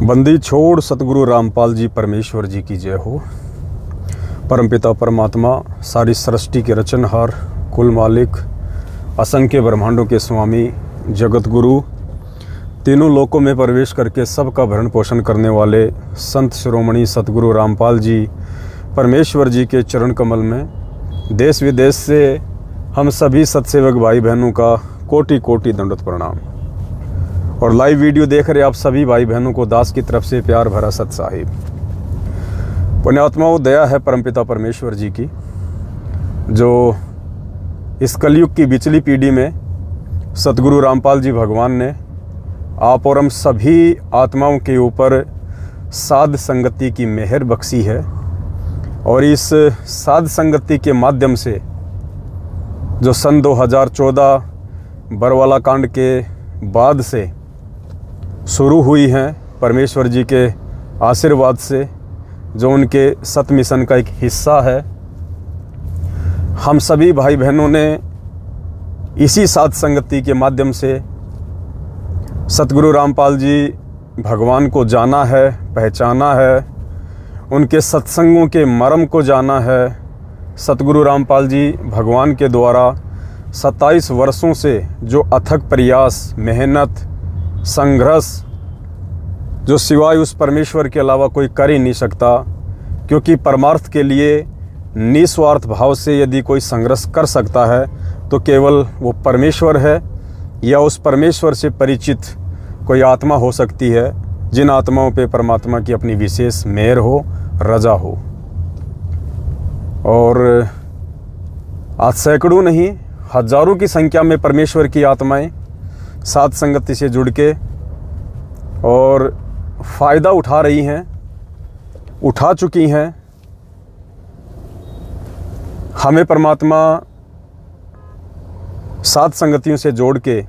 बंदी छोड़ सतगुरु रामपाल जी परमेश्वर जी की जय हो। परमपिता परमात्मा, सारी सृष्टि के रचनहार, कुल मालिक, असंख्य ब्रह्मांडों के स्वामी, जगत गुरु, तीनों लोकों में प्रवेश करके सबका भरण पोषण करने वाले संत शिरोमणि सतगुरु रामपाल जी परमेश्वर जी के चरण कमल में देश विदेश से हम सभी सत्सेवक भाई बहनों का कोटि कोटि दंडवत प्रणाम। और लाइव वीडियो देख रहे आप सभी भाई बहनों को दास की तरफ से प्यार भरा सत साहिब। पुण्यात्माओं, दया है परमपिता परमेश्वर जी की, जो इस कलयुग की बिचली पीढ़ी में सतगुरु रामपाल जी भगवान ने आप और हम सभी आत्माओं के ऊपर साध संगति की मेहर बख्शी है। और इस साध संगति के माध्यम से जो सन 2014 बरवाला कांड के बाद से शुरू हुई हैं, परमेश्वर जी के आशीर्वाद से, जो उनके सत मिशन का एक हिस्सा है, हम सभी भाई बहनों ने इसी साध संगति के माध्यम से सतगुरु रामपाल जी भगवान को जाना है, पहचाना है, उनके सत्संगों के मर्म को जाना है। सतगुरु रामपाल जी भगवान के द्वारा 27 वर्षों से जो अथक प्रयास, मेहनत, संघर्ष, जो सिवाय उस परमेश्वर के अलावा कोई कर ही नहीं सकता, क्योंकि परमार्थ के लिए निस्वार्थ भाव से यदि कोई संघर्ष कर सकता है तो केवल वो परमेश्वर है, या उस परमेश्वर से परिचित कोई आत्मा हो सकती है, जिन आत्माओं पे परमात्मा की अपनी विशेष मेहर हो, रजा हो। और आज सैकड़ों नहीं, हजारों की संख्या में परमेश्वर की आत्माएं साध संगति से जुड़ के और फ़ायदा उठा रही हैं, उठा चुकी हैं। हमें परमात्मा साध संगतियों से जोड़ के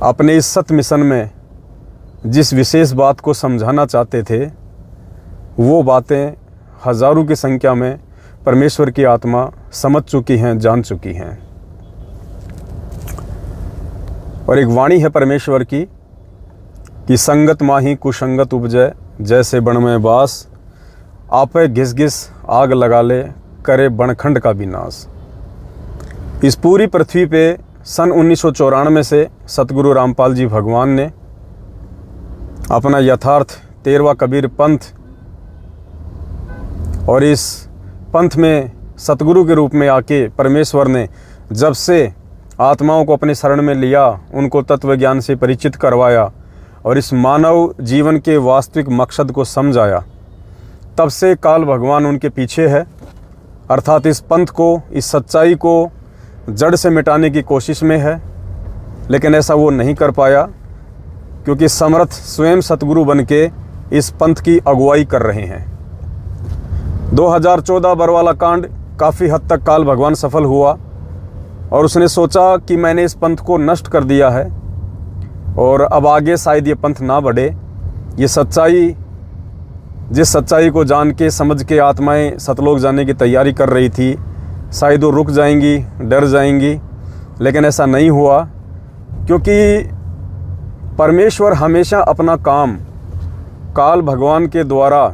अपने इस सत मिशन में जिस विशेष बात को समझाना चाहते थे, वो बातें हजारों की संख्या में परमेश्वर की आत्मा समझ चुकी हैं, जान चुकी हैं। और एक वाणी है परमेश्वर की कि संगत माही कुसंगत उपजय, जैसे बण में बास, आपे घिस घिस आग लगा ले, करे बनखंड का विनाश। इस पूरी पृथ्वी पे सन 1994 से सतगुरु रामपाल जी भगवान ने अपना यथार्थ 13वां कबीर पंथ, और इस पंथ में सतगुरु के रूप में आके परमेश्वर ने जब से आत्माओं को अपने शरण में लिया, उनको तत्व ज्ञान से परिचित करवाया और इस मानव जीवन के वास्तविक मकसद को समझाया, तब से काल भगवान उनके पीछे है। अर्थात इस पंथ को, इस सच्चाई को जड़ से मिटाने की कोशिश में है, लेकिन ऐसा वो नहीं कर पाया, क्योंकि समर्थ स्वयं सतगुरु बन के इस पंथ की अगुवाई कर रहे हैं। 2014 बरवाला कांड काफ़ी हद तक काल भगवान सफल हुआ, और उसने सोचा कि मैंने इस पंथ को नष्ट कर दिया है और अब आगे शायद ये पंथ ना बढ़े। ये सच्चाई, जिस सच्चाई को जान के समझ के आत्माएं सतलोक जाने की तैयारी कर रही थी, शायद वो रुक जाएंगी, डर जाएंगी, लेकिन ऐसा नहीं हुआ, क्योंकि परमेश्वर हमेशा अपना काम काल भगवान के द्वारा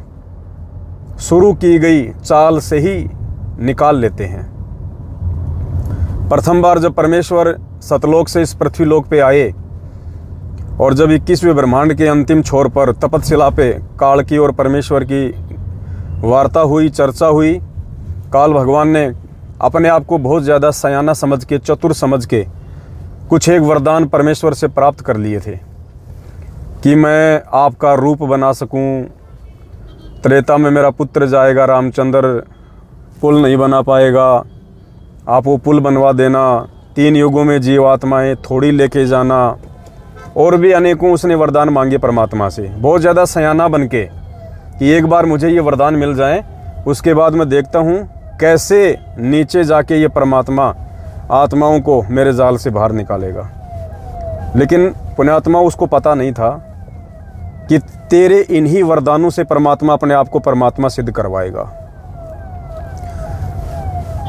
शुरू की गई चाल से ही निकाल लेते हैं। प्रथम बार जब परमेश्वर सतलोक से इस पृथ्वी लोक पे आए, और जब 21वें ब्रह्मांड के अंतिम छोर पर तपतशिला पे काल की और परमेश्वर की वार्ता हुई, चर्चा हुई, काल भगवान ने अपने आप को बहुत ज़्यादा सयाना समझ के, चतुर समझ के कुछ एक वरदान परमेश्वर से प्राप्त कर लिए थे कि मैं आपका रूप बना सकूं, त्रेता में मेरा पुत्र जाएगा रामचंद्र, पुल नहीं बना पाएगा, आप वो पुल बनवा देना, 3 युगों में जीवात्माएं थोड़ी लेके जाना, और भी अनेकों उसने वरदान मांगे परमात्मा से, बहुत ज़्यादा सयाना बन के कि एक बार मुझे ये वरदान मिल जाए, उसके बाद मैं देखता हूँ कैसे नीचे जाके ये परमात्मा आत्माओं को मेरे जाल से बाहर निकालेगा। लेकिन पुण्यात्मा उसको पता नहीं था कि तेरे इन्हीं वरदानों से परमात्मा अपने आप को परमात्मा सिद्ध करवाएगा।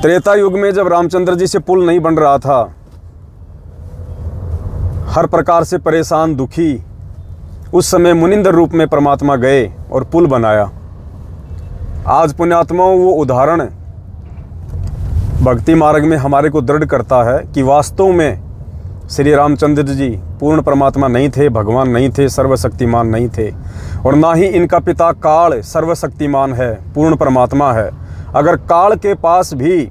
त्रेता युग में जब रामचंद्र जी से पुल नहीं बन रहा था, हर प्रकार से परेशान, दुखी, उस समय मुनिंदर रूप में परमात्मा गए और पुल बनाया। आज पुण्यात्माओं वो उदाहरण भक्ति मार्ग में हमारे को दृढ़ करता है कि वास्तव में श्री रामचंद्र जी पूर्ण परमात्मा नहीं थे, भगवान नहीं थे, सर्वशक्तिमान नहीं थे, और ना ही इनका पिता काल सर्वशक्तिमान है, पूर्ण परमात्मा है। अगर काल के पास भी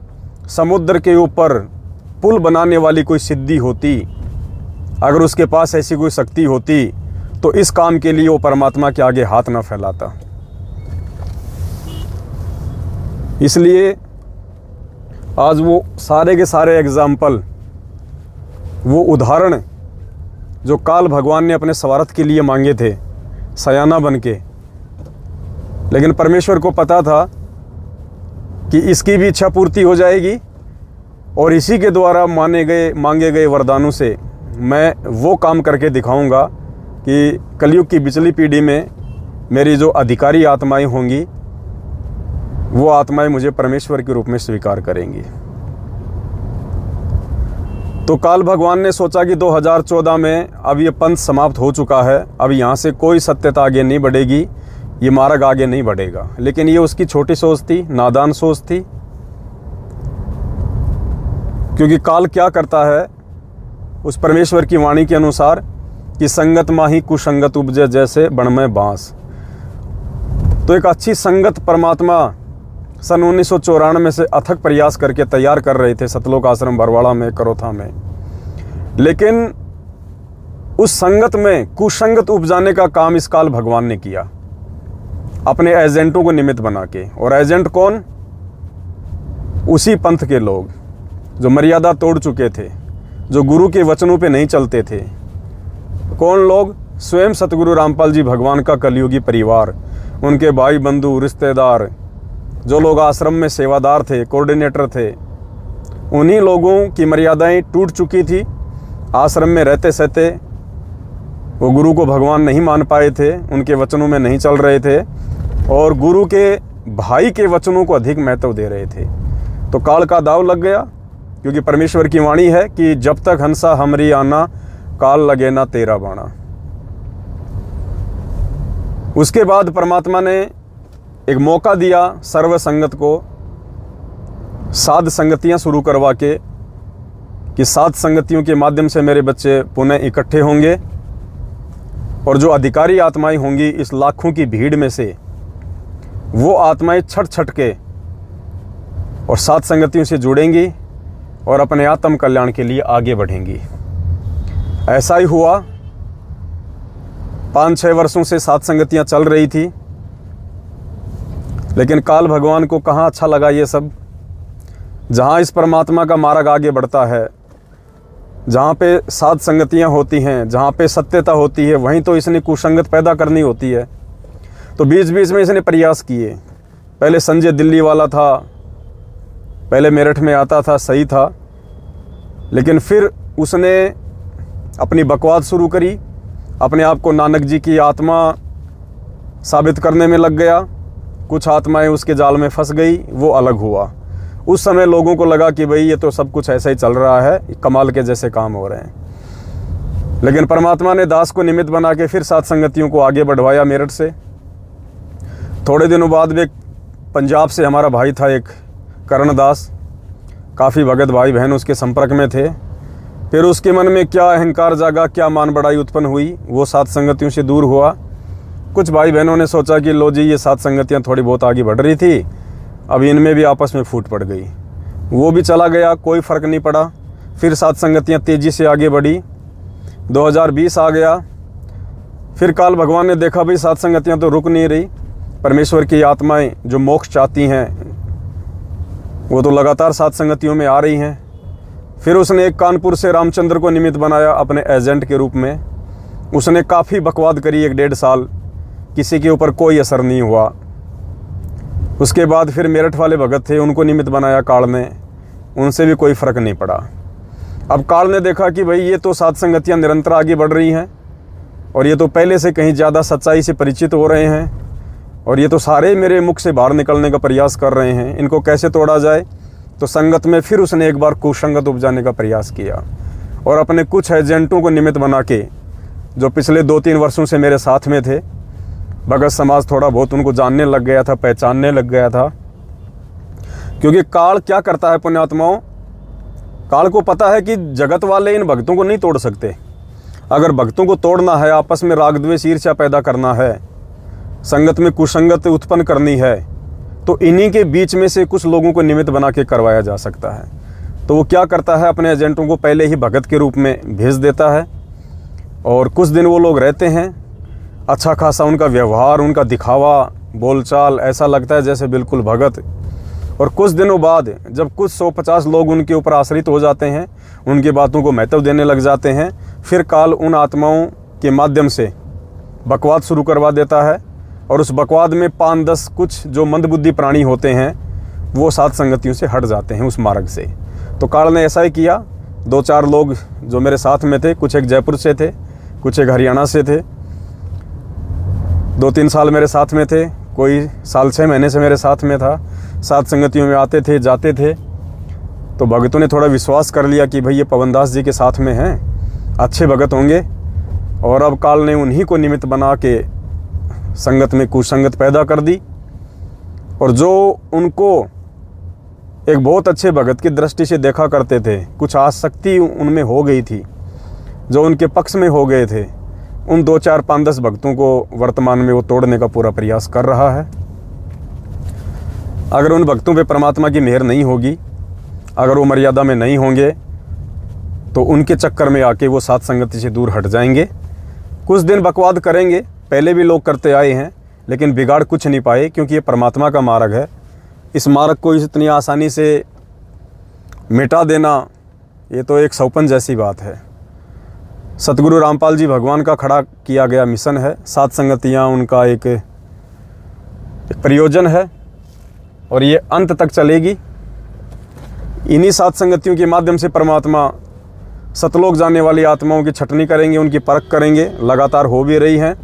समुद्र के ऊपर पुल बनाने वाली कोई सिद्धि होती, अगर उसके पास ऐसी कोई शक्ति होती, तो इस काम के लिए वो परमात्मा के आगे हाथ न फैलाता। इसलिए आज वो सारे के सारे एग्जाम्पल, वो उदाहरण जो काल भगवान ने अपने स्वार्थ के लिए मांगे थे सयाना बन के, लेकिन परमेश्वर को पता था कि इसकी भी इच्छा पूर्ति हो जाएगी और इसी के द्वारा मांगे गए वरदानों से मैं वो काम करके दिखाऊंगा कि कलयुग की पिछली पीढ़ी में मेरी जो अधिकारी आत्माएं होंगी वो आत्माएं मुझे परमेश्वर के रूप में स्वीकार करेंगी। तो काल भगवान ने सोचा कि 2014 में अब ये पंथ समाप्त हो चुका है, अब यहाँ से कोई सत्यता आगे नहीं बढ़ेगी, ये मार्ग आगे नहीं बढ़ेगा। लेकिन ये उसकी छोटी सोच थी, नादान सोच थी। क्योंकि काल क्या करता है, उस परमेश्वर की वाणी के अनुसार कि संगत माही कुसंगत उपजे जैसे बण में बांस। तो एक अच्छी संगत परमात्मा सन 1994 से अथक प्रयास करके तैयार कर रहे थे सतलोक आश्रम बरवाड़ा में, करोथा में। लेकिन उस संगत में कुसंगत उपजाने का काम इस काल भगवान ने किया, अपने एजेंटों को निमित्त बना के। और एजेंट कौन? उसी पंथ के लोग जो मर्यादा तोड़ चुके थे, जो गुरु के वचनों पे नहीं चलते थे। कौन लोग? स्वयं सतगुरु रामपाल जी भगवान का कलयुगी परिवार, उनके भाई बंधु रिश्तेदार, जो लोग आश्रम में सेवादार थे, कोऑर्डिनेटर थे। उन्हीं लोगों की मर्यादाएं टूट चुकी थी। आश्रम में रहते सहते वो गुरु को भगवान नहीं मान पाए थे, उनके वचनों में नहीं चल रहे थे और गुरु के भाई के वचनों को अधिक महत्व दे रहे थे। तो काल का दाव लग गया, क्योंकि परमेश्वर की वाणी है कि जब तक हंसा हमरी आना, काल लगे ना तेरा बाणा। उसके बाद परमात्मा ने एक मौका दिया सर्व संगत को, साध संगतियां शुरू करवा के, कि साध संगतियों के माध्यम से मेरे बच्चे पुनः इकट्ठे होंगे और जो अधिकारी आत्माएं होंगी इस लाखों की भीड़ में से, वो आत्माएं छट छट के और साध संगतियों से जुड़ेंगी और अपने आत्म कल्याण के लिए आगे बढ़ेंगी। ऐसा ही हुआ। 5-6 वर्षों से साध संगतियां चल रही थी, लेकिन काल भगवान को कहाँ अच्छा लगा ये सब। जहाँ इस परमात्मा का मार्ग आगे बढ़ता है, जहाँ पे साध संगतियाँ होती हैं, जहाँ पे सत्यता होती है, वहीं तो इसने कुसंगत पैदा करनी होती है। तो बीच बीच में इसने प्रयास किए। पहले संजय दिल्ली वाला था, पहले मेरठ में आता था, सही था, लेकिन फिर उसने अपनी बकवास शुरू करी, अपने आप को नानक जी की आत्मा साबित करने में लग गया। कुछ आत्माएं उसके जाल में फंस गई, वो अलग हुआ। उस समय लोगों को लगा कि भाई ये तो सब कुछ ऐसा ही चल रहा है, कमाल के जैसे काम हो रहे हैं। लेकिन परमात्मा ने दास को निमित्त बना के फिर साथ संगतियों को आगे बढ़वाया मेरठ से। थोड़े दिनों बाद वे पंजाब से हमारा भाई था एक करण दास, काफ़ी भगत भाई बहन उसके संपर्क में थे। फिर उसके मन में क्या अहंकार जागा, क्या मान बढ़ाई उत्पन्न हुई, वो साथ संगतियों से दूर हुआ। कुछ भाई बहनों ने सोचा कि लो जी ये साथ संगतियाँ थोड़ी बहुत आगे बढ़ रही थी, अब इनमें भी आपस में फूट पड़ गई। वो भी चला गया, कोई फ़र्क नहीं पड़ा। फिर साथ संगतियाँ तेज़ी से आगे बढ़ी। 2020 आ गया। फिर काल भगवान ने देखा भाई साथ संगतियाँ तो रुक नहीं रही, परमेश्वर की आत्माएं जो मोक्ष चाहती हैं वो तो लगातार साथ संगतियों में आ रही हैं। फिर उसने एक कानपुर से रामचंद्र को निमित्त बनाया अपने एजेंट के रूप में। उसने काफ़ी बकवाद करी 1-1.5 साल, किसी के ऊपर कोई असर नहीं हुआ। उसके बाद फिर मेरठ वाले भगत थे, उनको निमित्त बनाया काल ने, उनसे भी कोई फ़र्क नहीं पड़ा। अब काल ने देखा कि भाई ये तो साथ संगतियाँ निरंतर आगे बढ़ रही हैं और ये तो पहले से कहीं ज़्यादा सच्चाई से परिचित हो रहे हैं और ये तो सारे मेरे मुख से बाहर निकलने का प्रयास कर रहे हैं, इनको कैसे तोड़ा जाए। तो संगत में फिर उसने एक बार कुसंगत उपजाने का प्रयास किया और अपने कुछ एजेंटों को निमित्त बना के जो पिछले 2-3 वर्षों से मेरे साथ में थे। भगत समाज थोड़ा बहुत उनको जानने लग गया था, पहचानने लग गया था। क्योंकि काल क्या करता है पुण्यात्माओं, काल को पता है कि जगत वाले इन भक्तों को नहीं तोड़ सकते। अगर भक्तों को तोड़ना है, आपस में राग द्वेष ईर्ष्या पैदा करना है, संगत में कुसंगत उत्पन्न करनी है, तो इन्हीं के बीच में से कुछ लोगों को निमित्त बना के करवाया जा सकता है। तो वो क्या करता है, अपने एजेंटों को पहले ही भगत के रूप में भेज देता है और कुछ दिन वो लोग रहते हैं। अच्छा खासा उनका व्यवहार, उनका दिखावा, बोलचाल ऐसा लगता है जैसे बिल्कुल भगत। और कुछ दिनों बाद जब कुछ 150 लोग उनके ऊपर आश्रित हो जाते हैं, उनकी बातों को महत्व देने लग जाते हैं, फिर काल उन आत्माओं के माध्यम से बकवाद शुरू करवा देता है। और उस बकवाद में 5-10 कुछ जो मंदबुद्धि प्राणी होते हैं वो सात संगतियों से हट जाते हैं उस मार्ग से। तो काल ने ऐसा ही किया। 2-4 लोग जो मेरे साथ में थे, कुछ एक जयपुर से थे, कुछ एक हरियाणा से थे, 2-3 साल मेरे साथ में थे, कोई साल 6 महीने से मेरे साथ में था। सात संगतियों में आते थे, जाते थे। तो भगतों ने थोड़ा विश्वास कर लिया कि भाई ये पवनदास जी के साथ में हैं, अच्छे भगत होंगे। और अब काल ने उन्हीं को निमित्त बना के संगत में कुसंगत पैदा कर दी। और जो उनको एक बहुत अच्छे भगत की दृष्टि से देखा करते थे, कुछ आसक्ति उनमें हो गई थी, जो उनके पक्ष में हो गए थे, उन 2-4, 5-10 भक्तों को वर्तमान में वो तोड़ने का पूरा प्रयास कर रहा है। अगर उन भक्तों पे परमात्मा की मेहर नहीं होगी, अगर वो मर्यादा में नहीं होंगे, तो उनके चक्कर में आके वो सात संगति से दूर हट जाएंगे। कुछ दिन बकवाद करेंगे, पहले भी लोग करते आए हैं, लेकिन बिगाड़ कुछ नहीं पाए, क्योंकि ये परमात्मा का मार्ग है। इस मार्ग को इतनी आसानी से मिटा देना, ये तो एक सौपन जैसी बात है। सतगुरु रामपाल जी भगवान का खड़ा किया गया मिशन है। सात संगतियाँ उनका एक प्रयोजन है और ये अंत तक चलेगी। इन्हीं सात संगतियों के माध्यम से परमात्मा सतलोक जाने वाली आत्माओं की छटनी करेंगे, उनकी परख करेंगे, लगातार हो भी रही हैं।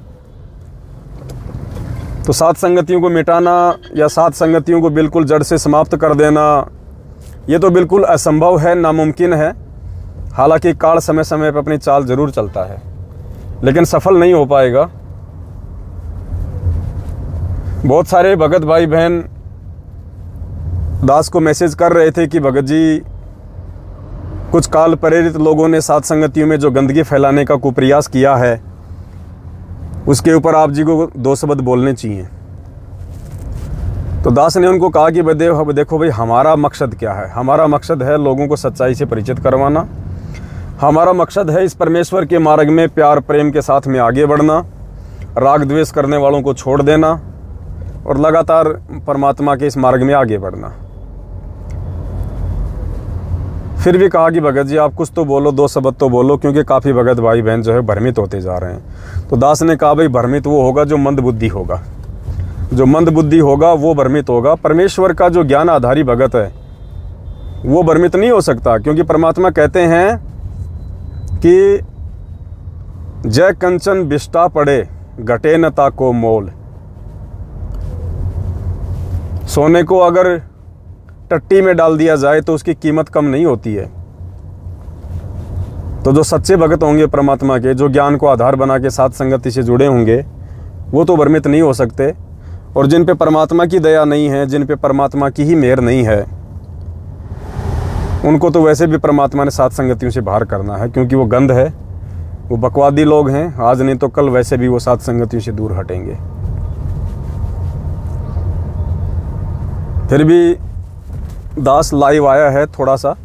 तो सात संगतियों को मिटाना या सात संगतियों को बिल्कुल जड़ से समाप्त कर देना, ये तो बिल्कुल असंभव है, नामुमकिन है। हालांकि काल समय समय पर अपनी चाल जरूर चलता है, लेकिन सफल नहीं हो पाएगा। बहुत सारे भगत भाई बहन दास को मैसेज कर रहे थे कि भगत जी, कुछ काल प्रेरित लोगों ने सात संगतियों में जो गंदगी फैलाने का कुप्रयास किया है, उसके ऊपर आप जी को 2 शब्द बोलने चाहिए। तो दास ने उनको कहा कि देखो भाई, हमारा मकसद क्या है। हमारा मकसद है लोगों को सच्चाई से परिचित करवाना। हमारा मकसद है इस परमेश्वर के मार्ग में प्यार प्रेम के साथ में आगे बढ़ना, राग द्वेष करने वालों को छोड़ देना और लगातार परमात्मा के इस मार्ग में आगे बढ़ना। फिर भी कहा कि भगत जी, आप कुछ तो बोलो, 2 शब्द तो बोलो, क्योंकि काफ़ी भगत भाई बहन जो है भ्रमित होते जा रहे हैं। तो दास ने कहा, भाई भ्रमित वो होगा जो मंद बुद्धि होगा। जो मंद बुद्धि होगा वो भ्रमित होगा। परमेश्वर का जो ज्ञान आधारी भगत है वो भ्रमित नहीं हो सकता, क्योंकि परमात्मा कहते हैं कि जय कंचन बिष्टा पड़े, घटे न ताको मोल। सोने को अगर टट्टी में डाल दिया जाए तो उसकी कीमत कम नहीं होती है। तो जो सच्चे भगत होंगे परमात्मा के, जो ज्ञान को आधार बना के साथ संगति से जुड़े होंगे, वो तो भ्रमित नहीं हो सकते। और जिन पे परमात्मा की दया नहीं है, जिन पे परमात्मा की ही मेहर नहीं है, उनको तो वैसे भी परमात्मा ने सात संगतियों से बाहर करना है, क्योंकि वो गंध है, वो बकवादी लोग हैं। आज नहीं तो कल वैसे भी वो सात संगतियों से दूर हटेंगे। फिर भी दास लाइव आया है, थोड़ा सा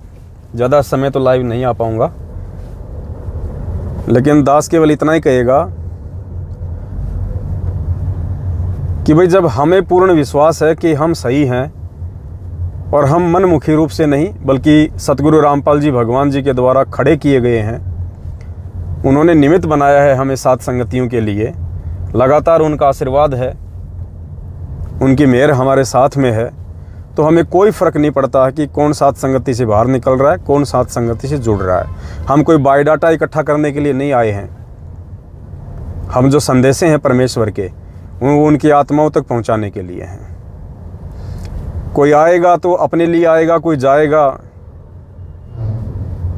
ज़्यादा समय तो लाइव नहीं आ पाऊँगा, लेकिन दास केवल इतना ही कहेगा कि भाई, जब हमें पूर्ण विश्वास है कि हम सही हैं और हम मनमुखी रूप से नहीं, बल्कि सतगुरु रामपाल जी भगवान जी के द्वारा खड़े किए गए हैं, उन्होंने निमित्त बनाया है हमें सात संगतियों के लिए, लगातार उनका आशीर्वाद है, उनकी मेहर हमारे साथ में है, तो हमें कोई फ़र्क नहीं पड़ता कि कौन सात संगति से बाहर निकल रहा है, कौन सात संगति से जुड़ रहा है। हम कोई बायोडाटा इकट्ठा करने के लिए नहीं आए हैं। हम जो संदेशे हैं परमेश्वर के, वो उनकी आत्माओं तक पहुंचाने के लिए हैं। कोई आएगा तो अपने लिए आएगा, कोई जाएगा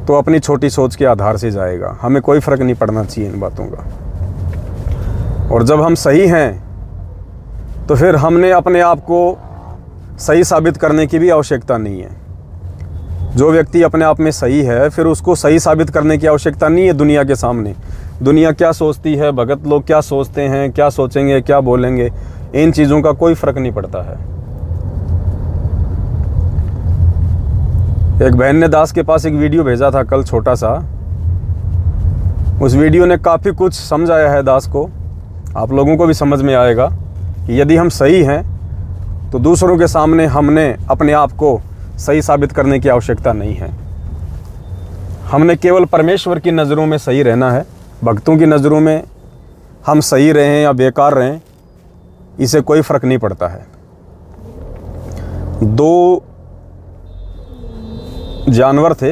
तो अपनी छोटी सोच के आधार से जाएगा। हमें कोई फ़र्क नहीं पड़ना चाहिए इन बातों का। और जब हम सही हैं तो फिर हमने अपने आप को सही साबित करने की भी आवश्यकता नहीं है। जो व्यक्ति अपने आप में सही है फिर उसको सही साबित करने की आवश्यकता नहीं है दुनिया के सामने। दुनिया क्या सोचती है, भगत लोग क्या सोचते हैं, क्या सोचेंगे, क्या बोलेंगे, इन चीज़ों का कोई फ़र्क नहीं पड़ता है। एक बहन ने दास के पास एक वीडियो भेजा था कल, छोटा सा। उस वीडियो ने काफ़ी कुछ समझाया है दास को। आप लोगों को भी समझ में आएगा कि यदि हम सही हैं तो दूसरों के सामने हमने अपने आप को सही साबित करने की आवश्यकता नहीं है। हमने केवल परमेश्वर की नज़रों में सही रहना है। भक्तों की नज़रों में हम सही रहें या बेकार रहें, इसे कोई फ़र्क नहीं पड़ता है। दो जानवर थे,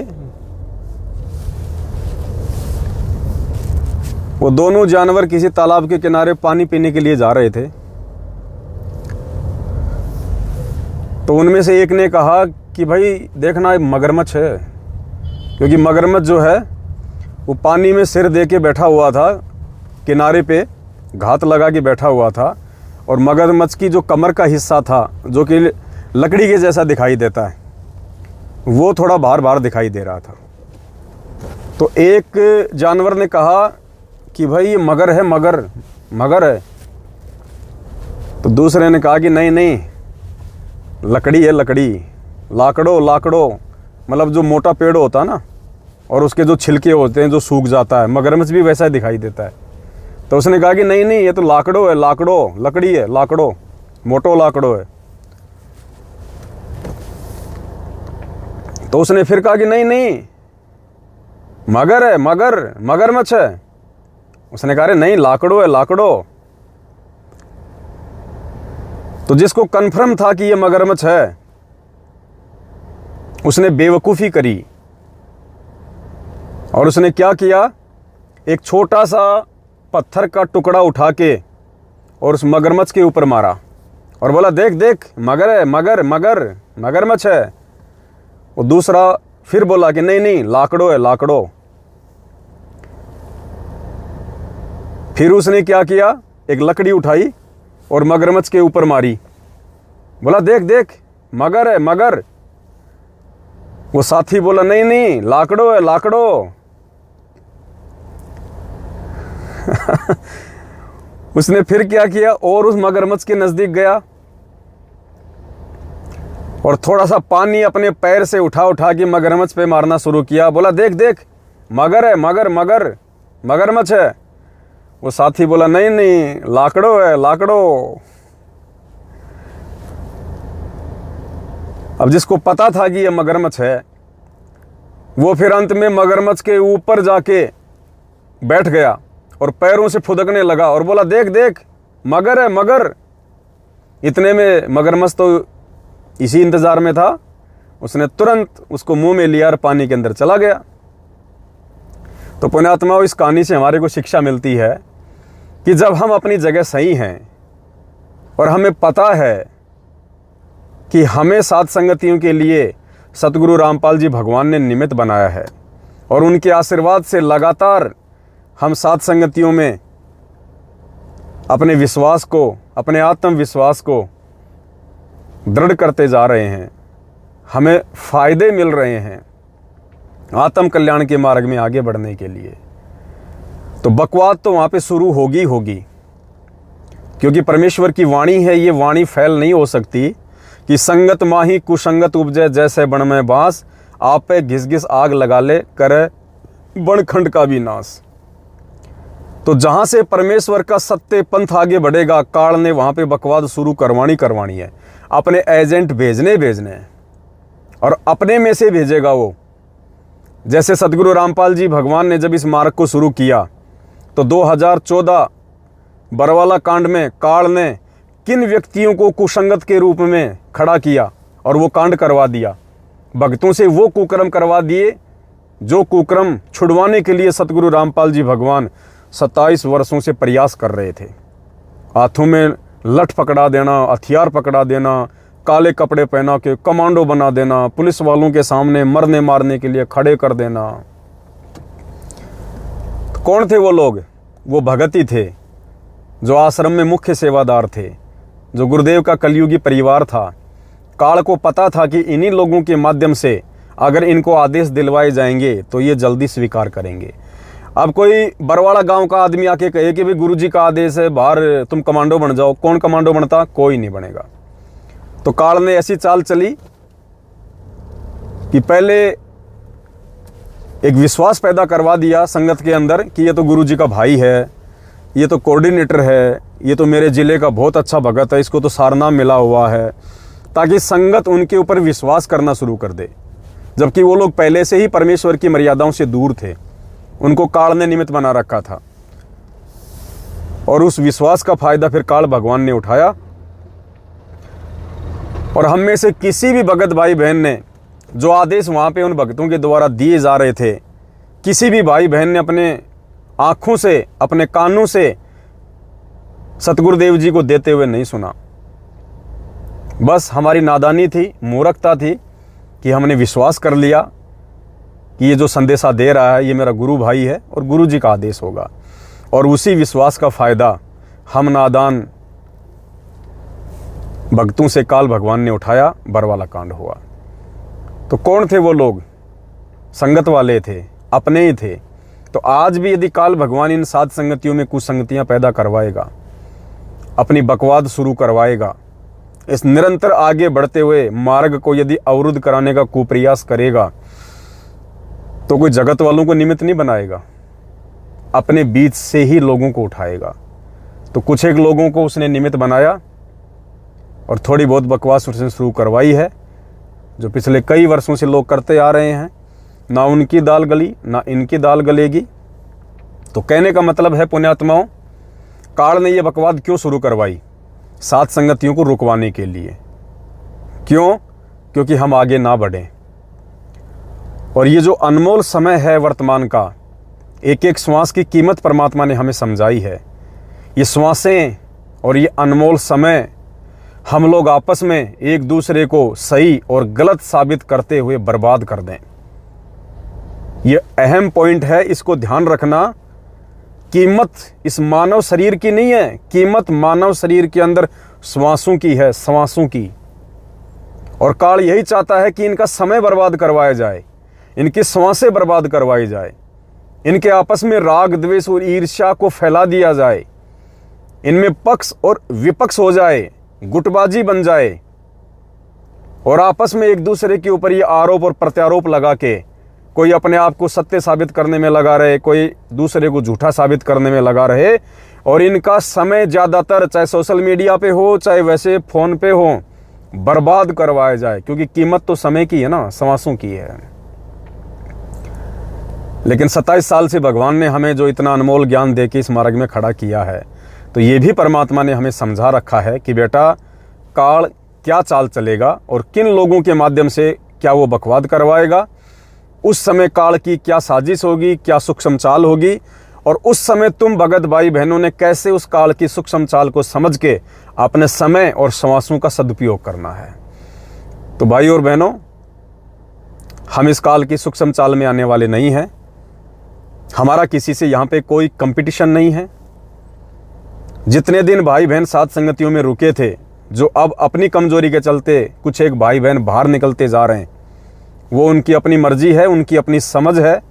वो दोनों जानवर किसी तालाब के किनारे पानी पीने के लिए जा रहे थे। तो उनमें से एक ने कहा कि भाई देखना, एक मगरमच्छ है। क्योंकि मगरमच्छ जो है वो पानी में सिर दे के बैठा हुआ था, किनारे पे घात लगा के बैठा हुआ था। और मगरमच्छ की जो कमर का हिस्सा था, जो कि लकड़ी के जैसा दिखाई देता है, वो थोड़ा बाहर बाहर दिखाई दे रहा था। तो एक जानवर ने कहा कि भाई ये मगर है, मगर है। तो दूसरे ने कहा कि नहीं, लकड़ी है, लकड़ी, लाकड़ो, मतलब जो मोटा पेड़ होता है ना, और उसके जो छिलके होते हैं जो सूख जाता है, मगरमच्छ भी वैसा ही दिखाई देता है। तो उसने कहा कि नहीं, ये तो लाकड़ो है, लकड़ी है, लाकड़ो, मोटो लाकड़ो है। तो उसने फिर कहा कि नहीं, मगर है, मगरमच्छ है। उसने कहा नहीं, लाकड़ो है, लाकड़ो। तो जिसको कन्फर्म था कि ये मगरमच्छ है, उसने बेवकूफ़ी करी और उसने क्या किया, एक छोटा सा पत्थर का टुकड़ा उठा के और उस मगरमच्छ के ऊपर मारा और बोला देख, मगर है, मगरमच्छ है। और दूसरा फिर बोला कि नहीं, लाकड़ो है, लाकड़ो। फिर उसने क्या किया, एक लकड़ी उठाई और मगरमच्छ के ऊपर मारी, बोला देख, मगर है, मगर। वो साथी बोला नहीं, लाकड़ो है, लाकड़ो। उसने फिर क्या किया, और उस मगरमच्छ के नजदीक गया और थोड़ा सा पानी अपने पैर से उठा के मगरमच्छ पे मारना शुरू किया। बोला देख, मगर है, मगरमच्छ है। वो साथी बोला नहीं, लाकड़ो है, लाकड़ो। अब जिसको पता था कि ये मगरमच्छ है, वो फिर अंत में मगरमच्छ के ऊपर जाके बैठ गया और पैरों से फुदकने लगा और बोला देख, मगर है, मगर। इतने में मगरमच्छ तो इसी इंतजार में था, उसने तुरंत उसको मुंह में लिया और पानी के अंदर चला गया। तो पुण्यात्माओं, इस कहानी से हमारे को शिक्षा मिलती है कि जब हम अपनी जगह सही हैं और हमें पता है कि हमें साथ संगतियों के लिए सतगुरु रामपाल जी भगवान ने निमित्त बनाया है और उनके आशीर्वाद से लगातार हम साथ संगतियों में अपने विश्वास को, अपने आत्मविश्वास को दृढ़ करते जा रहे हैं, हमें फ़ायदे मिल रहे हैं आत्म कल्याण के मार्ग में आगे बढ़ने के लिए, तो बकवाद तो वहाँ पे शुरू होगी, क्योंकि परमेश्वर की वाणी है। ये वाणी फैल नहीं हो सकती कि संगत माही कुसंगत उपजे, जैसे बण में बांस, आप पे घिस घिस आग लगा ले, करे बनखंड का भी नाश। तो जहाँ से परमेश्वर का सत्य पंथ आगे बढ़ेगा, काल ने वहाँ पे बकवाद शुरू करवानी है। अपने एजेंट भेजने हैं और अपने में से भेजेगा वो। जैसे सतगुरु रामपाल जी भगवान ने जब इस मार्ग को शुरू किया तो 2014 बरवाला कांड में काल ने किन व्यक्तियों को कुसंगत के रूप में खड़ा किया और वो कांड करवा दिया। भक्तों से वो कुकर्म करवा दिए जो कुकर्म छुड़वाने के लिए सतगुरु रामपाल जी भगवान 27 वर्षों से प्रयास कर रहे थे। हाथों में लठ पकड़ा देना, हथियार पकड़ा देना, काले कपड़े पहना के कमांडो बना देना, पुलिस वालों के सामने मरने मारने के लिए खड़े कर देना। तो कौन थे वो लोग? वो भगत ही थे, जो आश्रम में मुख्य सेवादार थे, जो गुरुदेव का कलयुगी परिवार था। काल को पता था कि इन्हीं लोगों के माध्यम से अगर इनको आदेश दिलवाए जाएंगे तो ये जल्दी स्वीकार करेंगे। अब कोई बरवाड़ा गांव का आदमी आके कहे कि भाई गुरुजी का आदेश है, बाहर तुम कमांडो बन जाओ, कौन कमांडो बनता? कोई नहीं बनेगा। तो काल ने ऐसी चाल चली कि पहले एक विश्वास पैदा करवा दिया संगत के अंदर कि ये तो गुरुजी का भाई है, ये तो कोऑर्डिनेटर है, ये तो मेरे ज़िले का बहुत अच्छा भगत है, इसको तो सारनाम मिला हुआ है, ताकि संगत उनके ऊपर विश्वास करना शुरू कर दे। जबकि वो लोग पहले से ही परमेश्वर की मर्यादाओं से दूर थे, उनको काल ने निमित्त बना रखा था। और उस विश्वास का फायदा फिर काल भगवान ने उठाया। और हम में से किसी भी भगत भाई बहन ने जो आदेश वहाँ पे उन भक्तों के द्वारा दिए जा रहे थे, किसी भी भाई बहन ने अपने आँखों से, अपने कानों से सतगुरुदेव जी को देते हुए नहीं सुना। बस हमारी नादानी थी, मूर्खता थी कि हमने विश्वास कर लिया कि ये जो संदेशा दे रहा है ये मेरा गुरु भाई है और गुरु जी का आदेश होगा। और उसी विश्वास का फायदा हम नादान भक्तों से काल भगवान ने उठाया, बरवाला कांड हुआ। तो कौन थे वो लोग? संगत वाले थे, अपने ही थे। तो आज भी यदि काल भगवान इन सात संगतियों में कुछ संगतियां पैदा करवाएगा, अपनी बकवाद शुरू करवाएगा, इस निरंतर आगे बढ़ते हुए मार्ग को यदि अवरुद्ध कराने का कुप्रयास करेगा, तो कोई जगत वालों को निमित्त नहीं बनाएगा, अपने बीच से ही लोगों को उठाएगा। तो कुछ एक लोगों को उसने निमित्त बनाया और थोड़ी बहुत बकवास उसने शुरू करवाई है, जो पिछले कई वर्षों से लोग करते आ रहे हैं। ना उनकी दाल गली, ना इनकी दाल गलेगी। तो कहने का मतलब है पुण्यात्माओं, काल ने यह बकवाद क्यों शुरू करवाई? सात संगतियों को रुकवाने के लिए। क्यों? क्योंकि हम आगे ना बढ़ें। और ये जो अनमोल समय है वर्तमान का, एक एक श्वास की कीमत परमात्मा ने हमें समझाई है। ये श्वासें और ये अनमोल समय हम लोग आपस में एक दूसरे को सही और गलत साबित करते हुए बर्बाद कर दें। ये अहम पॉइंट है, इसको ध्यान रखना। कीमत इस मानव शरीर की नहीं है, कीमत मानव शरीर के अंदर श्वासों की है, श्वासों की। और काल यही चाहता है कि इनका समय बर्बाद करवाया जाए, इनकी श्वासें बर्बाद करवाई जाए, इनके आपस में राग द्वेष और ईर्ष्या को फैला दिया जाए, इनमें पक्ष और विपक्ष हो जाए, गुटबाजी बन जाए, और आपस में एक दूसरे के ऊपर ये आरोप और प्रत्यारोप लगा के कोई अपने आप को सत्य साबित करने में लगा रहे, कोई दूसरे को झूठा साबित करने में लगा रहे। और इनका समय ज़्यादातर चाहे सोशल मीडिया पे हो, चाहे वैसे फ़ोन पे हो, बर्बाद करवाया जाए। क्योंकि कीमत तो समय की है ना, श्वासों की है। लेकिन 27 साल से भगवान ने हमें जो इतना अनमोल ज्ञान दे के इस मार्ग में खड़ा किया है, तो ये भी परमात्मा ने हमें समझा रखा है कि बेटा काल क्या चाल चलेगा और किन लोगों के माध्यम से क्या वो बकवाद करवाएगा। उस समय काल की क्या साजिश होगी, क्या सूक्ष्म चाल होगी, और उस समय तुम भगत भाई बहनों ने कैसे उस काल की सूक्ष्म चाल को समझ के अपने समय और श्वासों का सदुपयोग करना है। तो भाई और बहनों, हम इस काल की सूक्ष्म चाल में आने वाले नहीं हैं। हमारा किसी से यहाँ पे कोई कंपटीशन नहीं है। जितने दिन भाई बहन सात संगतियों में रुके थे, जो अब अपनी कमजोरी के चलते कुछ एक भाई बहन बाहर निकलते जा रहे हैं, वो उनकी अपनी मर्जी है, उनकी अपनी समझ है,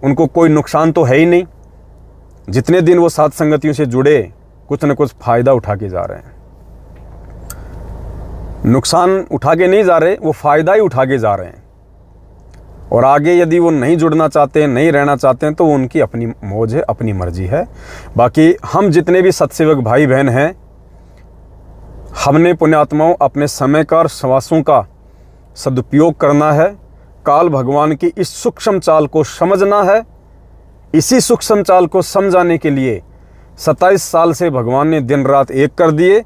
उनको कोई नुकसान तो है ही नहीं। जितने दिन वो सात संगतियों से जुड़े, कुछ न कुछ फायदा उठा के जा रहे हैं। नुकसान उठा के नहीं जा रहे, वो फायदा ही उठा के जा रहे हैं। और आगे यदि वो नहीं जुड़ना चाहते हैं, नहीं रहना चाहते हैं, तो उनकी अपनी मौज है, अपनी मर्जी है। बाकी हम जितने भी सत्सेवक भाई बहन हैं, हमने पुण्यात्माओं अपने समय का और श्वासों का सदुपयोग करना है। काल भगवान की इस सूक्ष्म चाल को समझना है। इसी सूक्ष्म चाल को समझाने के लिए 27 साल से भगवान ने दिन रात एक कर दिए,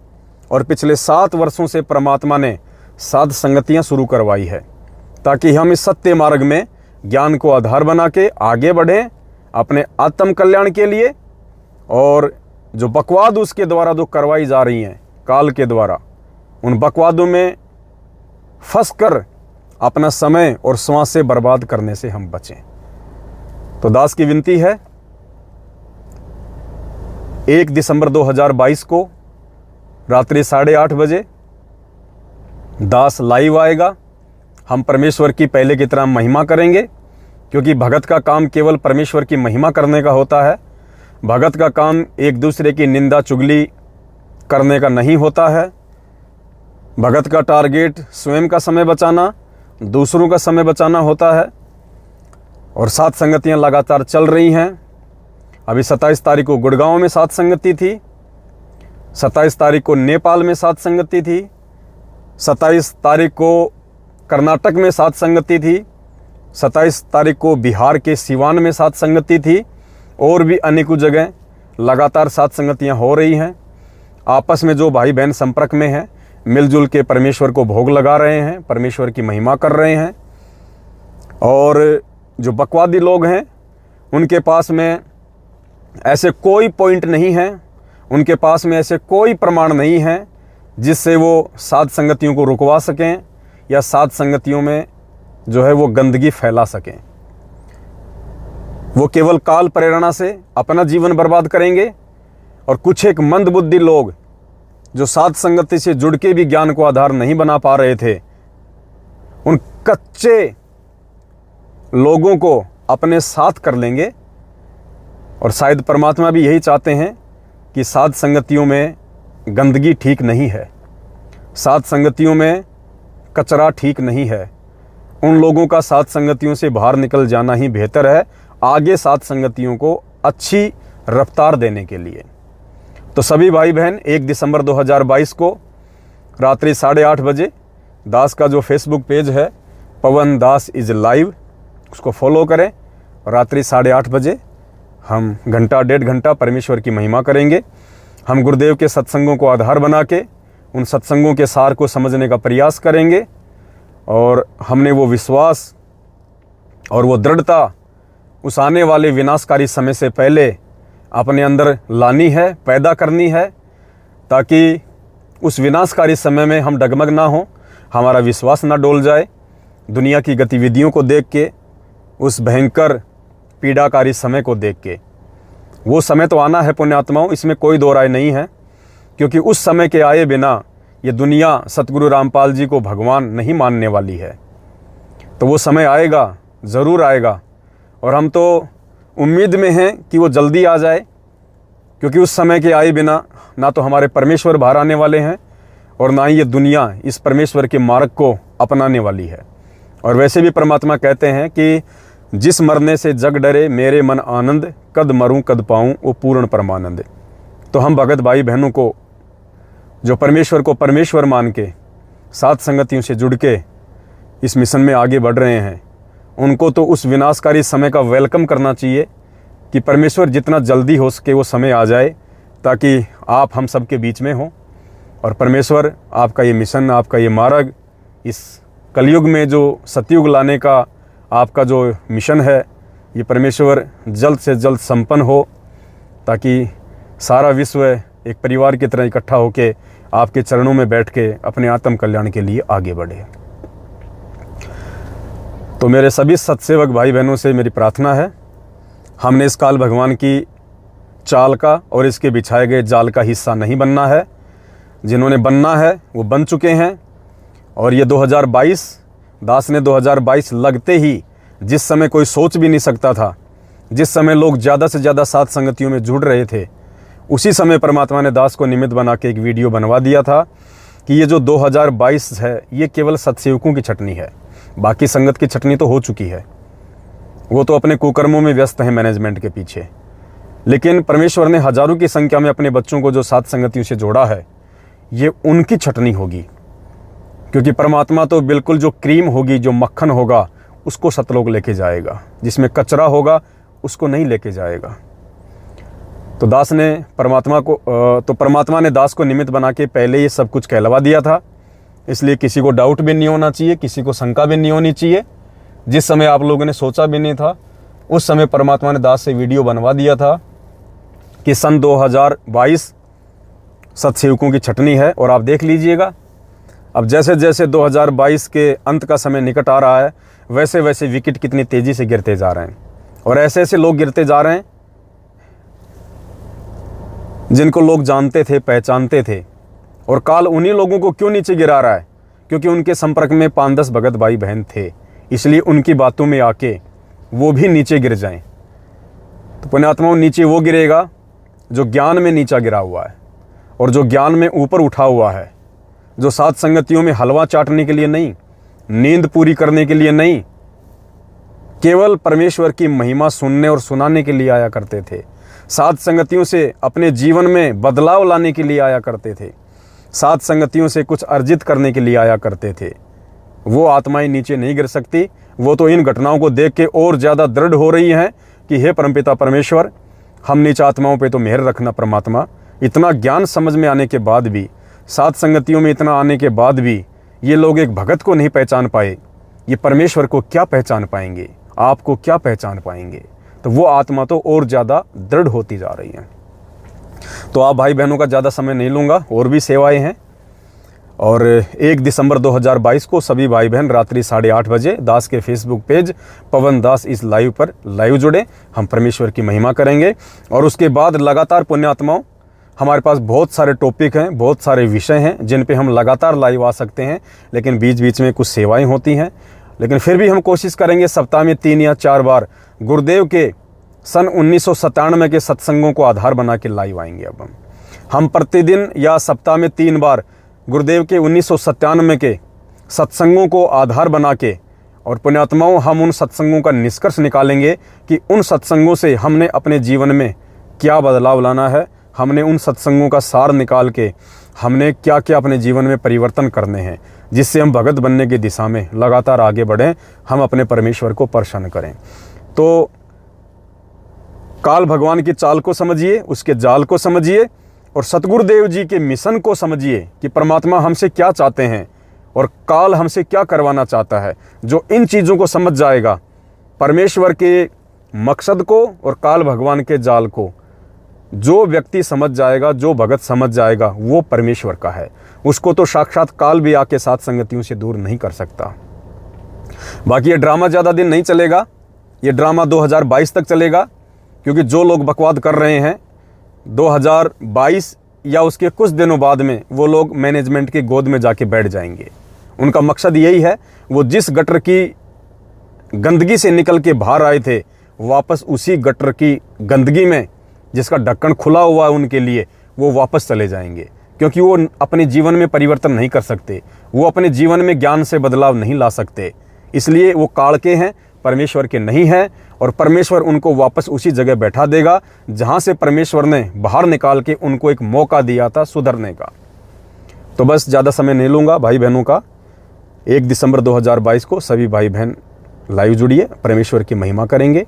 और पिछले 7 वर्षों से परमात्मा ने साध संगतियां शुरू करवाई है, ताकि हम इस सत्य मार्ग में ज्ञान को आधार बना के आगे बढ़ें अपने आत्म कल्याण के लिए। और जो बकवाद उसके द्वारा जो करवाई जा रही हैं काल के द्वारा, उन बकवादों में फंस कर अपना समय और श्वासें बर्बाद करने से हम बचें। तो दास की विनती है, 1 दिसंबर 2022 को रात्रि 8:30 बजे दास लाइव आएगा। हम परमेश्वर की पहले की तरह महिमा करेंगे, क्योंकि भगत का काम केवल परमेश्वर की महिमा करने का होता है। भगत का काम एक दूसरे की निंदा चुगली करने का नहीं होता है। भगत का टारगेट स्वयं का समय बचाना, दूसरों का समय बचाना होता है। और सात संगतियां लगातार चल रही हैं। अभी 27 तारीख को गुड़गांव में सात संगति थी, 27 तारीख को नेपाल में सात संगति थी, 27 तारीख को कर्नाटक में सात संगति थी, 27 तारीख को बिहार के सिवान में सात संगति थी, और भी अनेकों जगह लगातार सात संगतियां हो रही हैं। आपस में जो भाई बहन संपर्क में हैं, मिलजुल के परमेश्वर को भोग लगा रहे हैं, परमेश्वर की महिमा कर रहे हैं। और जो बकवादी लोग हैं, उनके पास में ऐसे कोई पॉइंट नहीं है, उनके पास में ऐसे कोई प्रमाण नहीं है जिससे वो सात संगतियों को रुकवा सकें या सात संगतियों में जो है वो गंदगी फैला सकें। वो केवल काल प्रेरणा से अपना जीवन बर्बाद करेंगे। और कुछ एक मंदबुद्धि लोग जो सात संगति से जुड़ के भी ज्ञान को आधार नहीं बना पा रहे थे, उन कच्चे लोगों को अपने साथ कर लेंगे। और शायद परमात्मा भी यही चाहते हैं कि सात संगतियों में गंदगी ठीक नहीं है, सात संगतियों में कचरा ठीक नहीं है। उन लोगों का सात संगतियों से बाहर निकल जाना ही बेहतर है, आगे सात संगतियों को अच्छी रफ्तार देने के लिए। तो सभी भाई बहन 1 दिसंबर 2022 को रात्रि 8:30 बजे दास का जो फेसबुक पेज है पवन दास इज लाइव, उसको फॉलो करें। और रात्रि 8:30 बजे हम घंटा 1.5 घंटा परमेश्वर की महिमा करेंगे। हम गुरुदेव के सत्संगों को आधार बना के उन सत्संगों के सार को समझने का प्रयास करेंगे। और हमने वो विश्वास और वो दृढ़ता उस आने वाले विनाशकारी समय से पहले अपने अंदर लानी है, पैदा करनी है, ताकि उस विनाशकारी समय में हम डगमग ना हो, हमारा विश्वास ना डोल जाए। दुनिया की गतिविधियों को देख के, उस भयंकर पीड़ाकारी समय को देख के, वो समय तो आना है पुण्यात्माओं, इसमें कोई दो राय नहीं है। क्योंकि उस समय के आए बिना ये दुनिया सतगुरु रामपाल जी को भगवान नहीं मानने वाली है। तो वो समय आएगा, ज़रूर आएगा, और हम तो उम्मीद में हैं कि वो जल्दी आ जाए। क्योंकि उस समय के आए बिना ना तो हमारे परमेश्वर बाहर आने वाले हैं और ना ही ये दुनिया इस परमेश्वर के मार्ग को अपनाने वाली है। और वैसे भी परमात्मा कहते हैं कि जिस मरने से जग डरे मेरे मन आनंद, कद मरूं कद पाऊं वो पूर्ण परमानंद। तो हम भगत भाई बहनों को जो परमेश्वर को परमेश्वर मान के सात संगतियों से जुड़ के इस मिशन में आगे बढ़ रहे हैं, उनको तो उस विनाशकारी समय का वेलकम करना चाहिए कि परमेश्वर जितना जल्दी हो सके वो समय आ जाए, ताकि आप हम सब के बीच में हों। और परमेश्वर आपका ये मिशन, आपका ये मार्ग, इस कलयुग में जो सतयुग लाने का आपका जो मिशन है, ये परमेश्वर जल्द से जल्द संपन्न हो, ताकि सारा विश्व एक परिवार की तरह इकट्ठा होके आपके चरणों में बैठ के अपने आत्म कल्याण के लिए आगे बढ़े। तो मेरे सभी सत्सेवक भाई बहनों से मेरी प्रार्थना है, हमने इस काल भगवान की चाल का और इसके बिछाए गए जाल का हिस्सा नहीं बनना है। जिन्होंने बनना है वो बन चुके हैं। और ये 2022 दास ने 2022 लगते ही, जिस समय कोई सोच भी नहीं सकता था, जिस समय लोग ज़्यादा से ज़्यादा सात संगतियों में जुड़ रहे थे, उसी समय परमात्मा ने दास को निमित्त बना के एक वीडियो बनवा दिया था कि ये जो 2022 है ये केवल सत्सेवकों की छटनी है, बाकी संगत की छटनी तो हो चुकी है। वो तो अपने कुकर्मों में व्यस्त हैं मैनेजमेंट के पीछे। लेकिन परमेश्वर ने हजारों की संख्या में अपने बच्चों को जो सात संगतियों से जोड़ा है, ये उनकी छटनी होगी। क्योंकि परमात्मा तो बिल्कुल जो क्रीम होगी, जो मक्खन होगा, उसको सतलोक लेके जाएगा, जिसमें कचरा होगा उसको नहीं लेके जाएगा। तो दास ने परमात्मा ने दास को निमित्त बना के पहले ये सब कुछ कहलवा दिया था। इसलिए किसी को डाउट भी नहीं होना चाहिए, किसी को शंका भी नहीं होनी चाहिए। जिस समय आप लोगों ने सोचा भी नहीं था, उस समय परमात्मा ने दास से वीडियो बनवा दिया था कि सन 2022 सत्सेवकों की छटनी है। और आप देख लीजिएगा अब जैसे जैसे 2022 के अंत का समय निकट आ रहा है, वैसे वैसे विकेट कितनी तेज़ी से गिरते जा रहे हैं, और ऐसे ऐसे लोग गिरते जा रहे हैं जिनको लोग जानते थे, पहचानते थे। और काल उन्हीं लोगों को क्यों नीचे गिरा रहा है? क्योंकि उनके संपर्क में 5-10 भगत भाई बहन थे, इसलिए उनकी बातों में आके वो भी नीचे गिर जाएं। तो पुण्यात्माओं, नीचे वो गिरेगा जो ज्ञान में नीचा गिरा हुआ है, और जो ज्ञान में ऊपर उठा हुआ है, जो सात संगतियों में हलवा चाटने के लिए नहीं, नींद पूरी करने के लिए नहीं, केवल परमेश्वर की महिमा सुनने और सुनाने के लिए आया करते थे। सात संगतियों से अपने जीवन में बदलाव लाने के लिए आया करते थे। सात संगतियों से कुछ अर्जित करने के लिए आया करते थे। वो आत्माएं नीचे नहीं गिर सकती। वो तो इन घटनाओं को देख के और ज़्यादा दृढ़ हो रही हैं कि हे परमपिता परमेश्वर, हम नीच आत्माओं पे तो मेहर रखना परमात्मा। इतना ज्ञान समझ में आने के बाद भी, सात संगतियों में इतना आने के बाद भी ये लोग एक भगत को नहीं पहचान पाए, ये परमेश्वर को क्या पहचान पाएंगे? आपको क्या पहचान पाएंगे? तो वो आत्मा तो और ज़्यादा दृढ़ होती जा रही है। तो आप भाई बहनों का ज़्यादा समय नहीं लूँगा, और भी सेवाएं हैं। और 1 दिसंबर 2022 को सभी भाई बहन रात्रि 8:30 बजे दास के फेसबुक पेज पवन दास इस लाइव पर लाइव जुड़े। हम परमेश्वर की महिमा करेंगे। और उसके बाद लगातार पुण्यात्माओं, हमारे पास बहुत सारे टॉपिक हैं, बहुत सारे विषय हैं जिन पे हम लगातार लाइव आ सकते हैं, लेकिन बीच बीच में कुछ सेवाएं होती हैं। लेकिन फिर भी हम कोशिश करेंगे सप्ताह में 3 या 4 बार गुरुदेव के सन 1997 के सत्संगों को आधार बना के लाइव आएंगे। अब हम प्रतिदिन या सप्ताह में 3 बार गुरुदेव के 1997 के सत्संगों को आधार बना के, और पुण्यात्माओं, हम उन सत्संगों का निष्कर्ष निकालेंगे कि उन सत्संगों से हमने अपने जीवन में क्या बदलाव लाना है। हमने उन सत्संगों का सार निकाल के हमने क्या क्या अपने जीवन में परिवर्तन करने हैं, जिससे हम भगत बनने की दिशा में लगातार आगे बढ़ें, हम अपने परमेश्वर को प्रसन्न करें। तो काल भगवान की चाल को समझिए, उसके जाल को समझिए, और सतगुरुदेव जी के मिशन को समझिए कि परमात्मा हमसे क्या चाहते हैं और काल हमसे क्या करवाना चाहता है। जो इन चीज़ों को समझ जाएगा, परमेश्वर के मकसद को और काल भगवान के जाल को जो व्यक्ति समझ जाएगा, जो भगत समझ जाएगा, वो परमेश्वर का है। उसको तो साक्षात काल भी आके सात संगतियों से दूर नहीं कर सकता। बाकी ये ड्रामा ज़्यादा दिन नहीं चलेगा, ये ड्रामा 2022 तक चलेगा, क्योंकि जो लोग बकवाद कर रहे हैं 2022 या उसके कुछ दिनों बाद में वो लोग मैनेजमेंट की गोद में जाके बैठ जाएंगे। उनका मकसद यही है, वो जिस गटर की गंदगी से निकल के बाहर आए थे, वापस उसी गटर की गंदगी में जिसका ढक्कन खुला हुआ है उनके लिए, वो वापस चले जाएंगे। क्योंकि वो अपने जीवन में परिवर्तन नहीं कर सकते, वो अपने जीवन में ज्ञान से बदलाव नहीं ला सकते, इसलिए वो काल के हैं, परमेश्वर के नहीं हैं। और परमेश्वर उनको वापस उसी जगह बैठा देगा जहाँ से परमेश्वर ने बाहर निकाल के उनको एक मौका दिया था सुधरने का। तो बस ज़्यादा समय नहीं लूँगा भाई बहनों का। 1 दिसंबर 2022 को सभी भाई बहन लाइव जुड़िए, परमेश्वर की महिमा करेंगे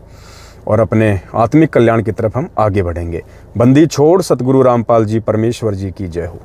और अपने आत्मिक कल्याण की तरफ हम आगे बढ़ेंगे। बंदी छोड़ सतगुरु रामपाल जी परमेश्वर जी की जय हो।